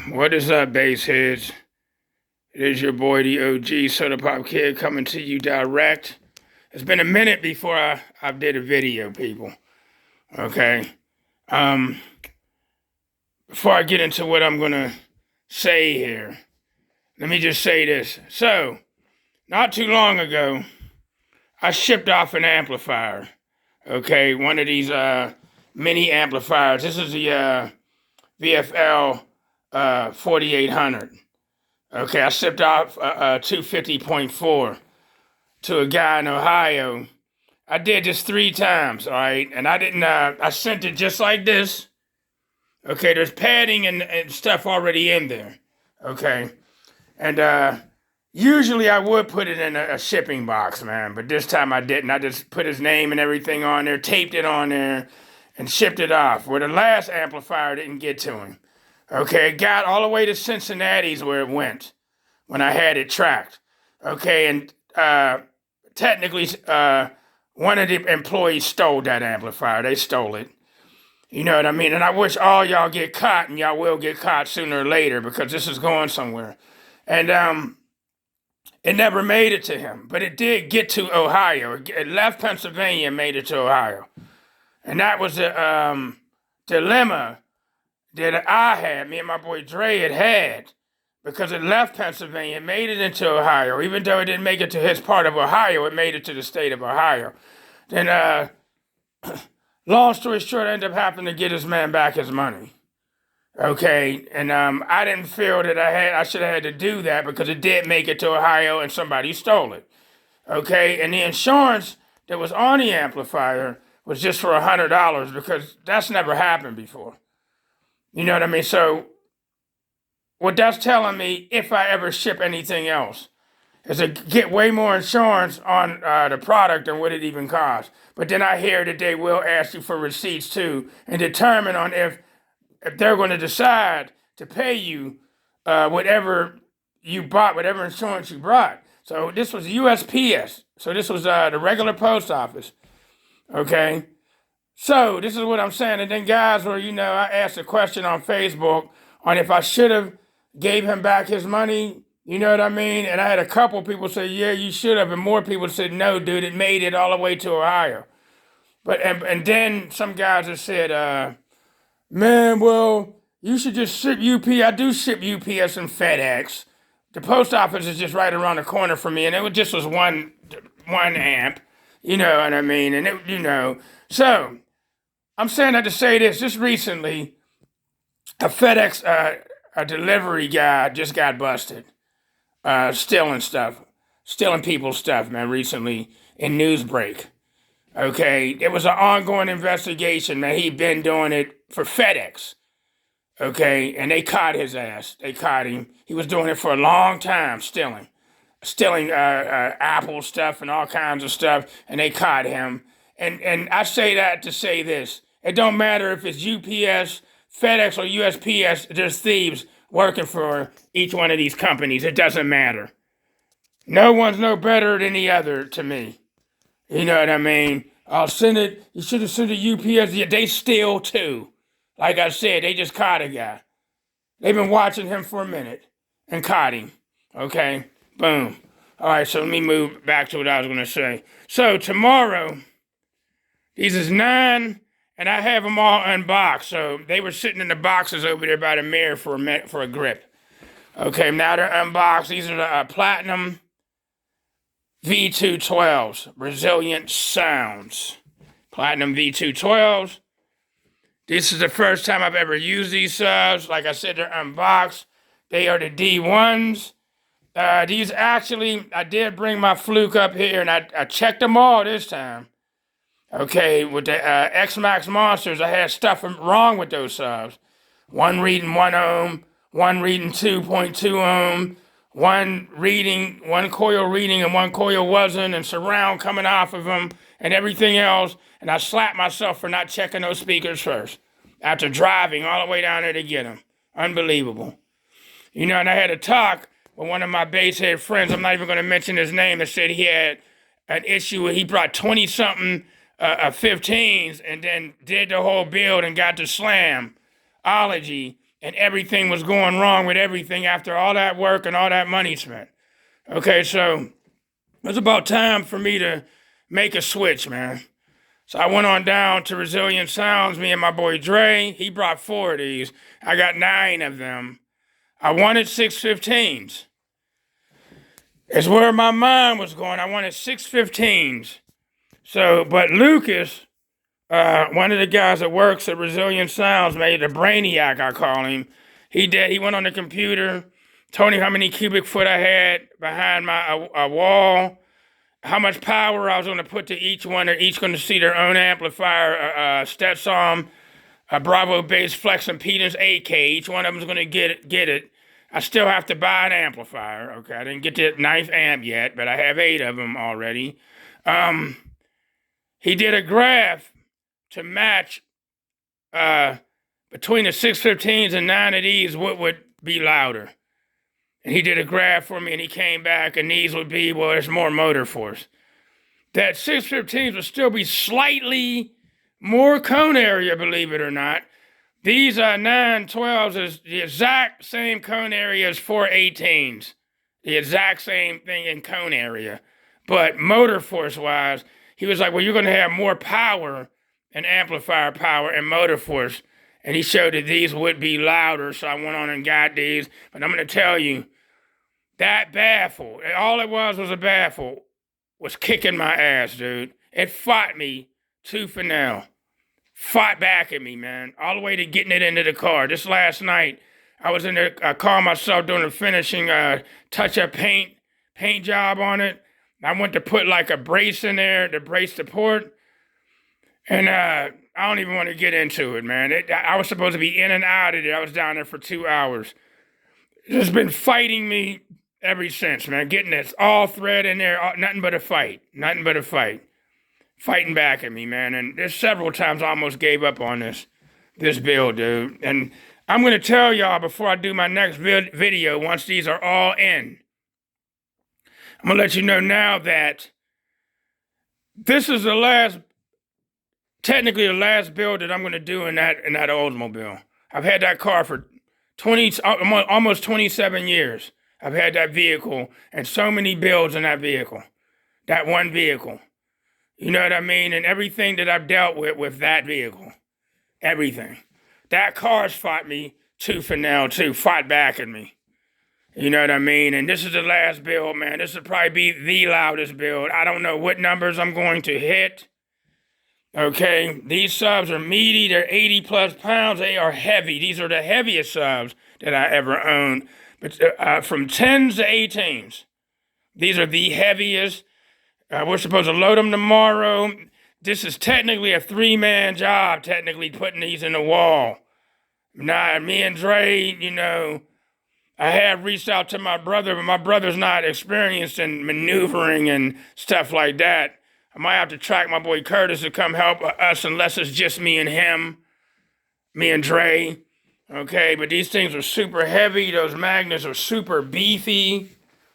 What is up, bass heads? It is your boy, the OG Soda Pop Kid, coming to you direct. It's been a minute before I did a video, people. Okay. Before I get into what I'm gonna say here, let me just say this. So, not too long ago, I shipped off an amplifier. Okay, one of these mini amplifiers. This is the VFL 4800. Okay, I shipped off a 250.4 to a guy in Ohio. I did this 3 times, all right? And I sent it just like this. Okay, there's padding and stuff already in there. Okay. And usually I would put it in a shipping box, man. But this time I didn't. I just put his name and everything on there, taped it on there, and shipped it off. Where the last amplifier didn't get to him. Okay, it got all the way to Cincinnati's where it went when I had it tracked. Okay, and technically, one of the employees stole that amplifier. They stole it. You know what I mean? And I wish all y'all get caught, and y'all will get caught sooner or later because this is going somewhere. And it never made it to him, but it did get to Ohio. It left Pennsylvania and made it to Ohio. And that was the dilemma that I had, me and my boy Dre had, because it left Pennsylvania, it made it into Ohio. Even though it didn't make it to his part of Ohio, it made it to the state of Ohio. Then, long story short, I ended up having to get this man back his money. Okay, and I didn't feel that I should have had to do that because it did make it to Ohio and somebody stole it. Okay, and the insurance that was on the amplifier was just for $100 because that's never happened before. You know what I mean? So what that's telling me, if I ever ship anything else, is to get way more insurance on the product than what it even costs. But then I hear that they will ask you for receipts too and determine on if they're going to decide to pay you whatever you bought, whatever insurance you brought. So this was USPS. So this was the regular post office. Okay. So this is what I'm saying. And then guys were, I asked a question on Facebook on if I should have gave him back his money. You know what I mean? And I had a couple people say, yeah, you should have. And more people said, no, dude, it made it all the way to Ohio. But and then some guys have said, man, well, you should just ship UPS. I do ship UPS and FedEx. The post office is just right around the corner from me. And it just was one amp. You know what I mean? And so I'm saying that to say this. Just recently, a FedEx a delivery guy just got busted. Stealing people's stuff, man, recently in Newsbreak. Okay, it was an ongoing investigation, man. He'd been doing it for FedEx. Okay, and they caught his ass. They caught him. He was doing it for a long time, stealing Apple stuff and all kinds of stuff, and they caught him. And I say that to say this. It don't matter if it's UPS, FedEx, or USPS, there's thieves working for each one of these companies. It doesn't matter. No one's no better than the other to me. You know what I mean? I'll send it. You should have sent it UPS. Yeah, they steal too. Like I said, they just caught a guy. They've been watching him for a minute and caught him. Okay? Boom. All right, so let me move back to what I was going to say. So tomorrow, these is 9, and I have them all unboxed. So they were sitting in the boxes over there by the mirror for a grip. Okay, now they're unboxed. These are the Platinum V212s, Resilient Sounds. Platinum V212s. This is the first time I've ever used these subs. Like I said, they're unboxed. They are the D1s. These actually, I did bring my fluke up here, and I checked them all this time. Okay, with the X-Max Monsters, I had stuff wrong with those subs. One reading 1 ohm, one reading 2.2 ohm, one coil reading and one coil wasn't, and surround coming off of them, and everything else. And I slapped myself for not checking those speakers first after driving all the way down there to get them. Unbelievable. And I had a talk with one of my bass head friends. I'm not even going to mention his name. That said he had an issue where he brought 20-something 15s and then did the whole build and got the slamology and everything was going wrong with everything after all that work and all that money spent. Okay, so it was about time for me to make a switch, man. So I went on down to Resilient Sounds, me and my boy Dre. He brought 4 of these. I got 9 of them. I wanted 615s. It's where my mind was going. I wanted 615s. So, but Lucas, one of the guys that works at Resilient Sounds, made a brainiac, I call him. He went on the computer, told me how many cubic foot I had behind my wall, how much power I was going to put to each one. They're each going to see their own amplifier, Stetson, a Bravo Bass Flex Impedance 8K. Each one of them is going to get it. I still have to buy an amplifier. Okay, I didn't get the 9th amp yet, but I have 8 of them already. He did a graph to match between the 615s and 9 of these, what would be louder. And he did a graph for me, and he came back, and these would be, well, there's more motor force. That 615s would still be slightly more cone area, believe it or not. These 912s is the exact same cone area as 418s. The exact same thing in cone area. But motor force-wise, he was like, well, you're going to have more power and amplifier power and motor force. And he showed that these would be louder, so I went on and got these. But I'm going to tell you, that baffle, all it was a baffle, was kicking my ass, dude. It fought me tooth and nail. Fought back at me, man, all the way to getting it into the car. Just last night, I was in there, I called myself doing a finishing touch-up paint job on it. I went to put like a brace in there to brace the port. And I don't even want to get into it, man. I was supposed to be in and out of it. I was down there for 2 hours. It's been fighting me ever since, man. Getting this all thread in there, nothing but a fight. Nothing but a fight. Fighting back at me, man. And there's several times I almost gave up on this build, dude. And I'm going to tell y'all before I do my next video, once these are all in, I'm going to let you know now that this is technically the last build that I'm going to do in that Oldsmobile. I've had that car for almost 27 years. I've had that vehicle and so many builds in that vehicle. That one vehicle. You know what I mean? And everything that I've dealt with that vehicle. Everything. That car's fought me tooth and nail too. Fought back at me. You know what I mean? And this is the last build, man. This will probably be the loudest build. I don't know what numbers I'm going to hit. Okay? These subs are meaty. They're 80 plus pounds. They are heavy. These are the heaviest subs that I ever owned. But from 10s to 18s. These are the heaviest. We're supposed to load them tomorrow. This is technically a 3-man job, technically putting these in the wall. Now, me and Dre, you know, I have reached out to my brother, but my brother's not experienced in maneuvering and stuff like that. I might have to track my boy Curtis to come help us unless it's just me and him, me and Dre. Okay, but these things are super heavy. Those magnets are super beefy.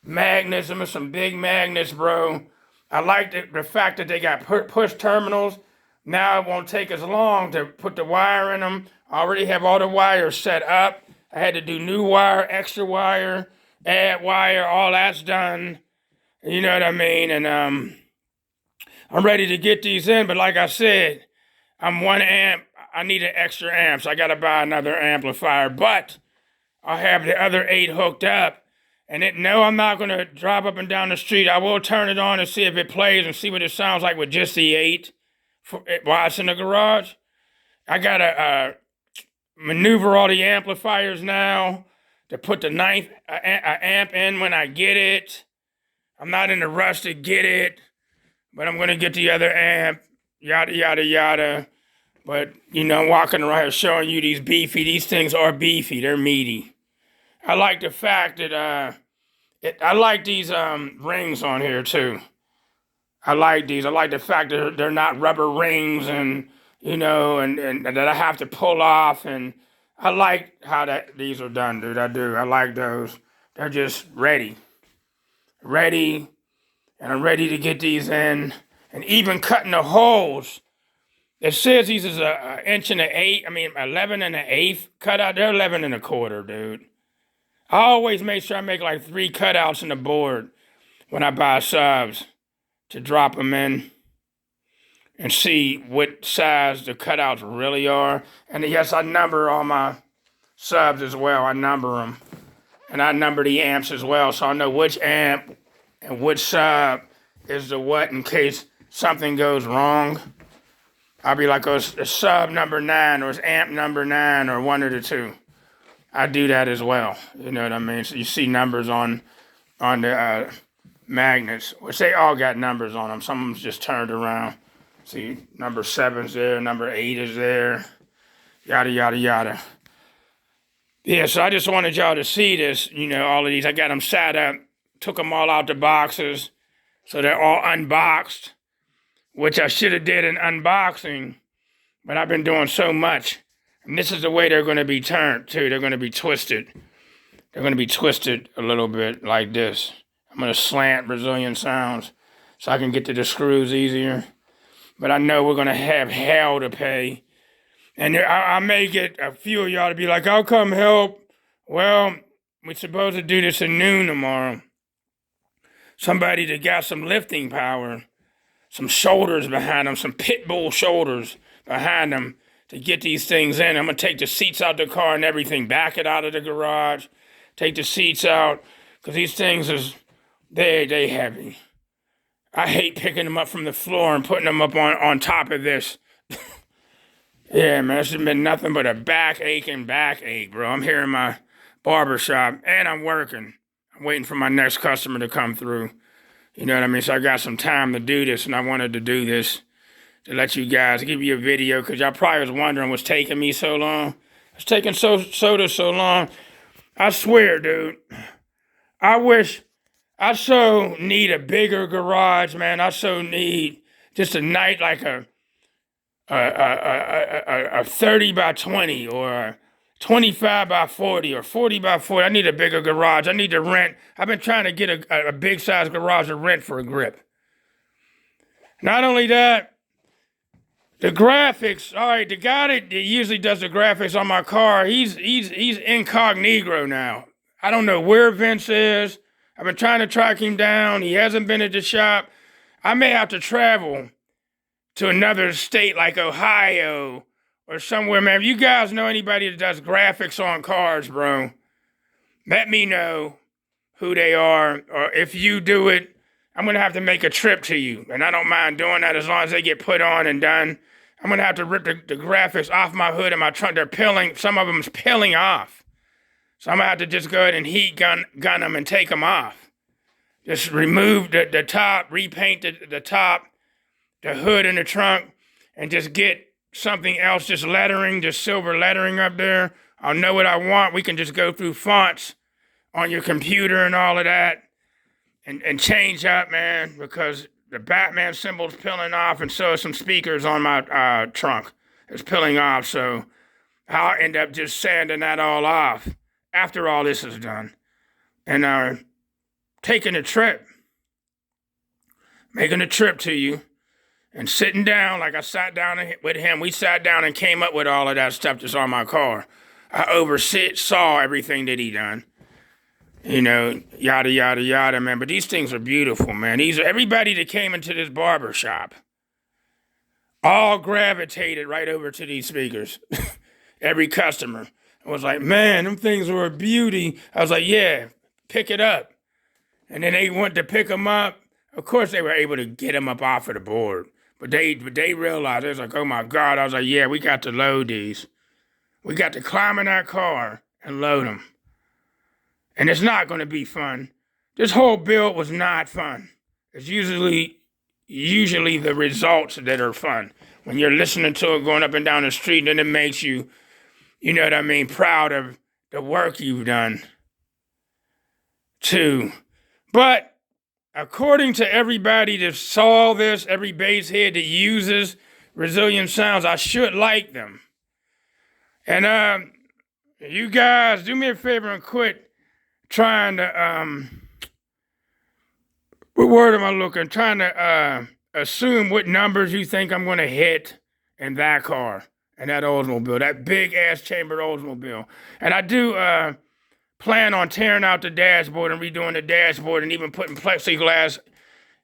Magnets, them are some big magnets, bro. I like the fact that they got push terminals. Now it won't take as long to put the wire in them. I already have all the wires set up. I had to do new wire, extra wire, add wire, all that's done. You know what I mean? And I'm ready to get these in, but like I said, I'm 1 amp. I need an extra amp, so I got to buy another amplifier. But I'll have the other 8 hooked up. And no, I'm not going to drive up and down the street. I will turn it on and see if it plays and see what it sounds like with just the 8 while it's in the garage. I got to maneuver all the amplifiers now to put the 9th amp in when I get it. I'm not in a rush to get it, but I'm going to get the other amp, yada, yada, yada. But, you know, I'm walking around here showing you these things are beefy. They're meaty. I like the fact that I like these rings on here too. I like these. I like the fact that they're not rubber rings and, you know, and that I have to pull off. And I like how these are done, dude. I do. I like those. They're just ready. And I'm ready to get these in. And even cutting the holes It says these is a inch and an eighth. I mean, 11 and an eighth cutout. They're 11 and a quarter, dude. I always make sure I make like 3 cutouts in the board when I buy subs to drop them in and see what size the cutouts really are. And yes, I number all my subs as well. I number them. And I number the amps as well, so I know which amp and which sub is the what in case something goes wrong. I'll be like, oh, it's sub number 9 or it's amp number 9 or one of the two. I do that as well. You know what I mean? So you see numbers on the magnets, which they all got numbers on them. Some of them's just turned around. See, number 7's there, number 8 is there, yada, yada, yada. Yeah, so I just wanted y'all to see this, you know, all of these. I got them set up, took them all out the boxes, so they're all unboxed, which I should have did an unboxing, but I've been doing so much. And this is the way they're going to be turned, too. They're going to be twisted. They're going to be twisted a little bit like this. I'm going to slant Resilient Sounds so I can get to the screws easier. But I know we're going to have hell to pay. And I may get a few of y'all to be like, I'll come help. Well, we're supposed to do this at noon tomorrow. Somebody that got some lifting power, some shoulders behind them, some pit bull shoulders behind them to get these things in. I'm going to take the seats out the car and everything, back it out of the garage, take the seats out, because these things is, they heavy. I hate picking them up from the floor and putting them up on top of this. Yeah, man, it's been nothing but a backache, bro. I'm here in my barber shop, and I'm working. I'm waiting for my next customer to come through. You know what I mean? So I got some time to do this, and I wanted to do this to let you guys, give you a video, because y'all probably was wondering what's taking me so long. It's taking soda so long. I swear, dude, I so need a bigger garage, man. I so need just a night like a 30 by 20 or a 25 by 40 or 40 by 40. I need a bigger garage. I need to rent. I've been trying to get a big size garage to rent for a grip. Not only that, the graphics, all right, the guy that usually does the graphics on my car, he's incognito now. I don't know where Vince is. I've been trying to track him down. He hasn't been at the shop. I may have to travel to another state like Ohio or somewhere, man. If you guys know anybody that does graphics on cars, bro, let me know who they are. Or if you do it, I'm going to have to make a trip to you. And I don't mind doing that as long as they get put on and done. I'm going to have to rip the graphics off my hood and my trunk. They're peeling. Some of them's peeling off. So I'm going to have to just go ahead and heat gun them and take them off. Just remove the top, repaint the top, the hood and the trunk, and just get something else, just lettering, just silver lettering up there. I'll know what I want. We can just go through fonts on your computer and all of that and change up, man, because the Batman symbol's peeling off, and so are some speakers on my trunk. It's peeling off, so I'll end up just sanding that all off after all this is done. And taking a trip, making a trip to you, and sitting down like I sat down with him. We sat down and came up with all of that stuff that's on my car. I saw everything that he done. You know, yada, yada, yada, man. But these things are beautiful, man. These are everybody that came into this barber shop. All gravitated right over to these speakers. Every customer. I was like, man, them things were a beauty. I was like, yeah, pick it up. And then they went to pick them up. Of course, they were able to get them up off of the board. But they realized, they was like, oh my God. I was like, yeah, we got to load these. We got to climb in that car and load them. And it's not going to be fun. This whole build was not fun. It's usually the results that are fun. When you're listening to it going up and down the street, then it makes you, you know what I mean, proud of the work you've done, too. But according to everybody that saw this, every bass head that uses Resilient Sounds, I should like them. And you guys, do me a favor and quit trying to, what word am I looking? Trying to assume what numbers you think I'm going to hit in that car, in that Oldsmobile, that big-ass chambered Oldsmobile. And I do plan on tearing out the dashboard and redoing the dashboard and even putting plexiglass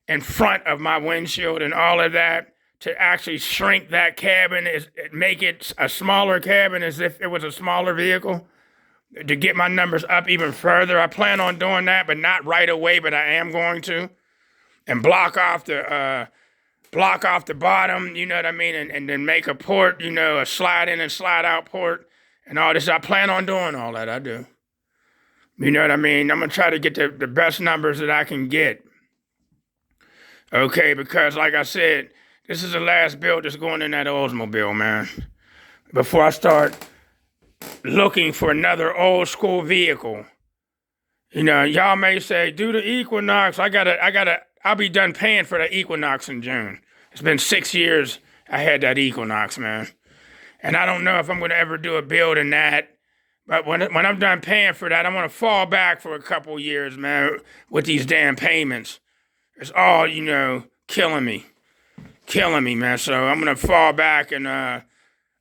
in front of my windshield and all of that to actually shrink that cabin, make it a smaller cabin as if it was a smaller vehicle, to get my numbers up even further. I plan on doing that, but not right away, but I am going to. And block off the bottom, you know what I mean, and then make a port, you know, a slide in and slide out port and all this. I plan on doing all that, I do. You know what I mean? I'm going to try to get the best numbers that I can get. Okay, because like I said, this is the last build that's going in that Oldsmobile, man. Before I start looking for another old school vehicle. You know, y'all may say, do the Equinox. I'll be done paying for the Equinox in June. It's been 6 years I had that Equinox, man. And I don't know if I'm going to ever do a build in that. But when I'm done paying for that, I'm going to fall back for a couple years, man, with these damn payments. It's all, you know, killing me, man. So I'm going to fall back and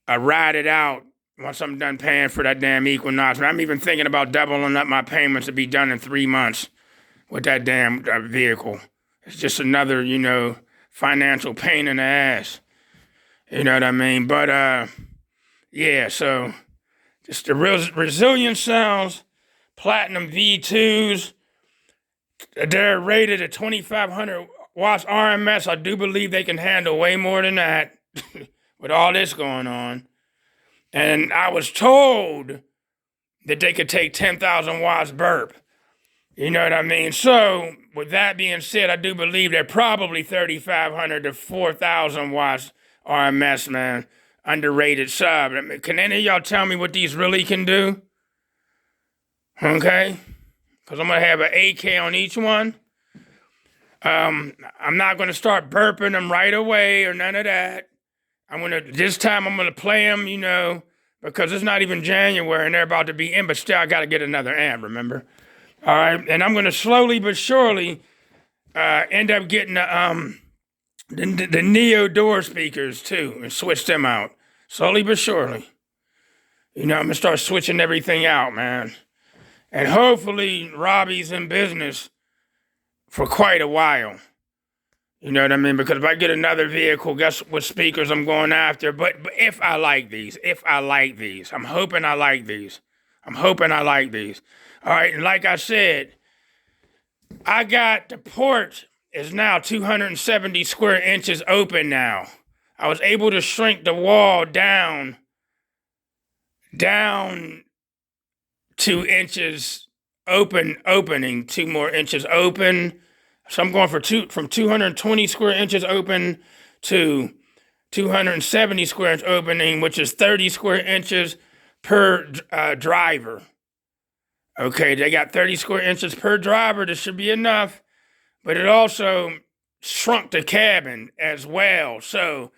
ride it out once I'm done paying for that damn Equinox. I'm even thinking about doubling up my payments to be done in 3 months with that damn vehicle. It's just another, you know, financial pain in the ass. You know what I mean? But, yeah, so just the Resilient Sounds Platinum V2s. They're rated at 2,500 watts RMS. I do believe they can handle way more than that with all this going on. And I was told that they could take 10,000 watts burp. You know what I mean? So, with that being said, I do believe they're probably 3,500 to 4,000 watts RMS, man. Underrated sub. Can any of y'all tell me what these really can do? Okay? Because I'm going to have an 8K on each one. I'm not going to start burping them right away or none of that. This time I'm going to play them, you know, because it's not even January and they're about to be in, but still I got to get another amp, remember? All right, and I'm going to slowly but surely end up getting the Neo door speakers too and switch them out. Slowly but surely. You know, I'm going to start switching everything out, man. And hopefully Robbie's in business for quite a while. You know what I mean? Because if I get another vehicle, guess what speakers I'm going after? But if I like these, I'm hoping I like these. All right, and like I said, I got the port is now 270 square inches open now. I was able to shrink the wall down 2 inches opening, 2 more inches open. So I'm going from 220 square inches open to 270 square inch opening, which is 30 square inches per driver. Okay, they got 30 square inches per driver. This should be enough. But it also shrunk the cabin as well. So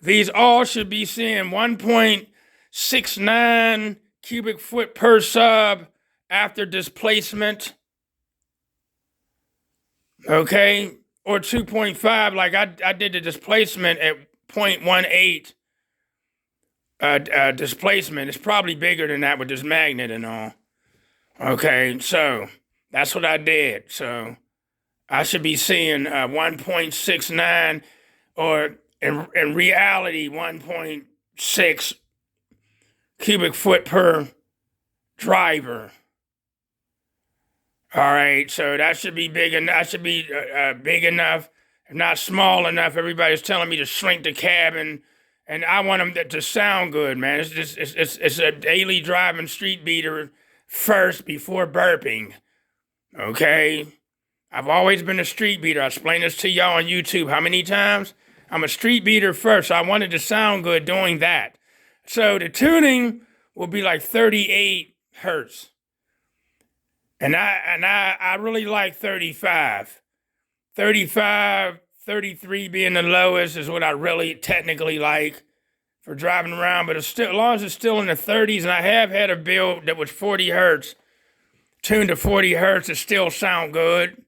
these all should be seeing 1.69 cubic foot per sub after displacement. Okay, or 2.5, like I did the displacement at 0.18 displacement. It's probably bigger than that with this magnet and all. Okay, so that's what I did. So I should be seeing 1.69 or in reality 1.6 cubic foot per driver. All right, so that should be big enough. That should be big enough, if not small enough. Everybody's telling me to shrink the cabin, and I want them to sound good, man. It's a daily driving street beater first before burping. Okay, I've always been a street beater. I explained this to y'all on YouTube how many times? I'm a street beater first. So I wanted to sound good doing that. So the tuning will be like 38 hertz. And I really like 35. 35, 33 being the lowest is what I really technically like for driving around. But it's still, as long as it's still in the 30s, and I have had a build that was 40 hertz, tuned to 40 hertz, it still sound good.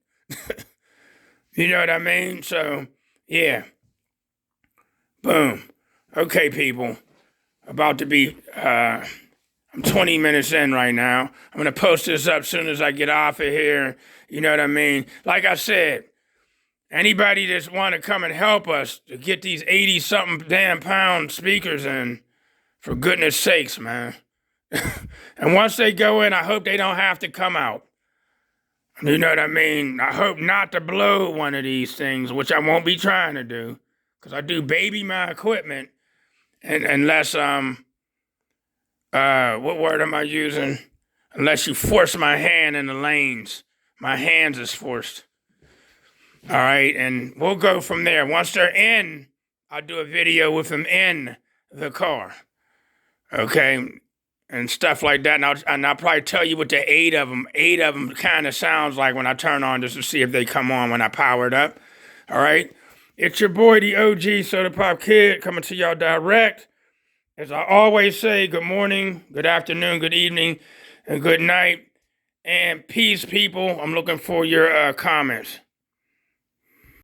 You know what I mean? So, yeah. Boom. Okay, people, about to be, I'm 20 minutes in right now. I'm going to post this up as soon as I get off of here. You know what I mean? Like I said, anybody that's want to come and help us to get these 80-something damn pound speakers in, for goodness sakes, man. And once they go in, I hope they don't have to come out. You know what I mean? I hope not to blow one of these things, which I won't be trying to do, because I do baby my equipment, and unless what word am I using? Unless you force my hand in the lanes, my hands is forced. All right, and we'll go from there. Once they're in, I'll do a video with them in the car. Okay. And stuff like that, and I'll probably tell you what the eight of them kind of sounds like when I turn on, just to see if they come on when I power it up. All right, it's your boy, the OG Soda Pop Kid, coming to y'all direct. As I always say, good morning, good afternoon, good evening, and good night, and peace, people. I'm looking for your comments.